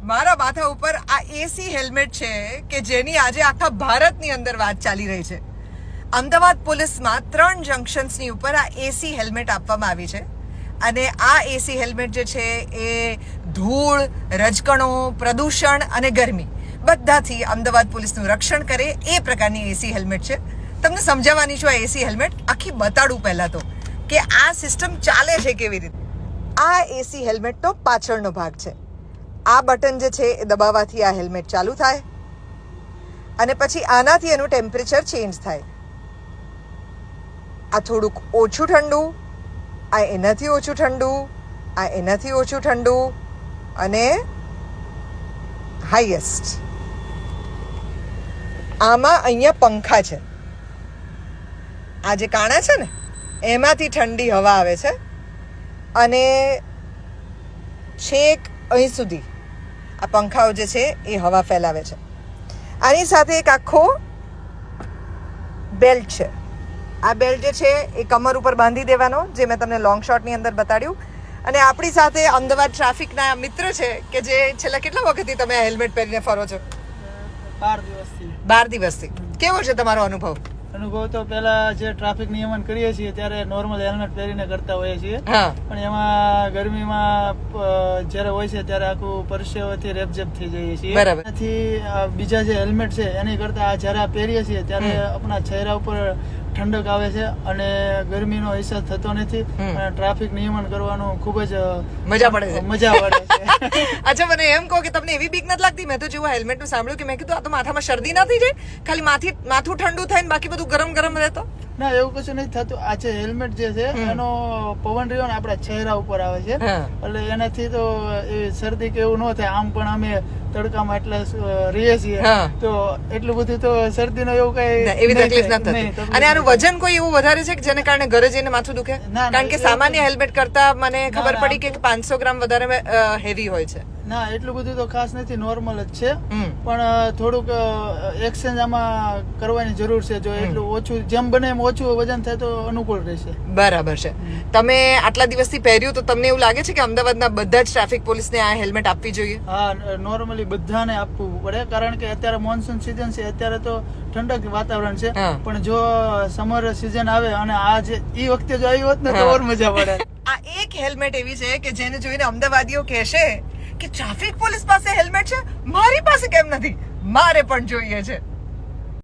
મારા માથા ઉપર આ એસી હેલ્મેટ છે કે જેની આજે આખા ભારતની અંદર વાત ચાલી રહી છે. અમદાવાદ પોલીસમાં 3 જંકશન્સની ઉપર આ એસી હેલ્મેટ આપવામાં આવી છે અને આ એસી હેલ્મેટ જે છે એ ધૂળ, રજકણો, પ્રદૂષણ અને ગરમી બધાથી અમદાવાદ પોલીસનું રક્ષણ કરે એ પ્રકારની એસી હેલ્મેટ છે. તમને સમજાવવાની છું આ એસી હેલ્મેટ આખી બતાડું પહેલાં તો કે આ સિસ્ટમ ચાલે છે કેવી રીતે. આ એસી હેલ્મેટનો પાછળનો ભાગ છે. આ બટન જે છે એ દબાવવાથી આ હેલ્મેટ ચાલુ થાય અને પછી આનાથી એનું ટેમ્પરેચર ચેન્જ થાય. આ થોડુંક ઓછું ઠંડુ, આ એનાથી ઓછું ઠંડુ, આ એનાથી ઓછું ઠંડુ અને હાઈએસ્ટ. આમાં અહીંયા પંખા છે. આ જે કાણા છે ને એમાંથી ઠંડી હવા આવે છે અને છેક અહીં સુધી આ પંખાઓ જે છે એ હવા ફેલાવે છે. આની સાથે એક આખો બેલ્ટ છે. આ બેલ્ટ જે છે એ કમર ઉપર બાંધી દેવાનો, જે મેં તમને લોંગ શોટની અંદર બતાડ્યું. અને આપણી સાથે અમદાવાદ ટ્રાફિકના મિત્ર છે કે જે છેલ્લા કેટલા વખતથી તમે આ હેલ્મેટ પહેરીને ફરો છો? 12 દિવસથી. કેવો છે તમારો અનુભવ? અનુભવ તો પેલા જે ટ્રાફિક નિયમન કરીએ છીએ ત્યારે નોર્મલ હેલ્મેટ પહેરીને કરતા હોઈએ છીએ, પણ એમાં ગરમીમાં જ્યારે હોય છે ત્યારે આખું પરસેવાથી રેપઝેપ થઈ જઈએ છીએ. એનાથી બીજા જે હેલ્મેટ છે એની કરતા જ્યારે આ પહેરીએ છીએ ત્યારે આપણા ચહેરા ઉપર ઠંડક આવે છે અને ગરમીનો અહેસાસ થતો નથી અને ટ્રાફિક નિયમન કરવાનું ખૂબ જ મજા પડે છે. અચ્છા, મને એમ કહો કે તમને એવી બીક નથી લાગતી? મેં તો જેવું હેલ્મેટનું સાંભળ્યું કે મેં કીધું આ તો માથામાં શરદી ના થઈ જાય, ખાલી માથું ઠંડુ થાય ને બાકી બધું ગરમ ગરમ રહેતો. ના, એવું કશું નથી થતું. આ જે હેલ્મેટ જે છે એનો પવન રહ્યો ને આપણા ચહેરા ઉપર આવે છે એટલે એનાથી તો શરદી કે એવું ન થાય. આમ પણ અમે તડકામાં એટલા રહીએ છીએ તો એટલું બધું તો શરદીનો એવું કઈ એવી તકલીફ ના થતી. અને આનું વજન કોઈ એવું વધારે છે કે જેને કારણે ઘરે જઈને માથું દુખે? કારણ કે સામાન્ય હેલ્મેટ કરતા મને ખબર પડી કે 500 ગ્રામ વધારે હેવી હોય છે. ના, એટલું બધું તો ખાસ નથી, નોર્મલ જ છે. પણ થોડુંક એક્સચેન્જ આમાં કરવાની જરૂર છે. જો એટલું ઓછું જેમ બને એમ ઓછું વજન થાય તો અનુકૂળ રહેશે. બરાબર છે. તમે આટલા દિવસથી પહેર્યું તો તમને એવું લાગે છે કે અમદાવાદના બધા જ ટ્રાફિક પોલીસને આ હેલ્મેટ આપવી જોઈએ? હા, નોર્મલી બધાને આપવું પડે કારણ કે અત્યારે મોન્સૂન સિઝન છે, અત્યારે તો ઠંડક વાતાવરણ છે. પણ જો સમર સિઝન આવે અને આ જે ઈ વખતે જો આવી હોત ને તો ઓર મજા પડે. આ એક હેલ્મેટ એવી છે કે જેને જોઈને અમદાવાદીઓ કહેશે કે ટ્રાફિક પોલીસ પાસે હેલ્મેટ છે, મારી પાસે કેમ નથી? મારે પણ જોઈએ છે.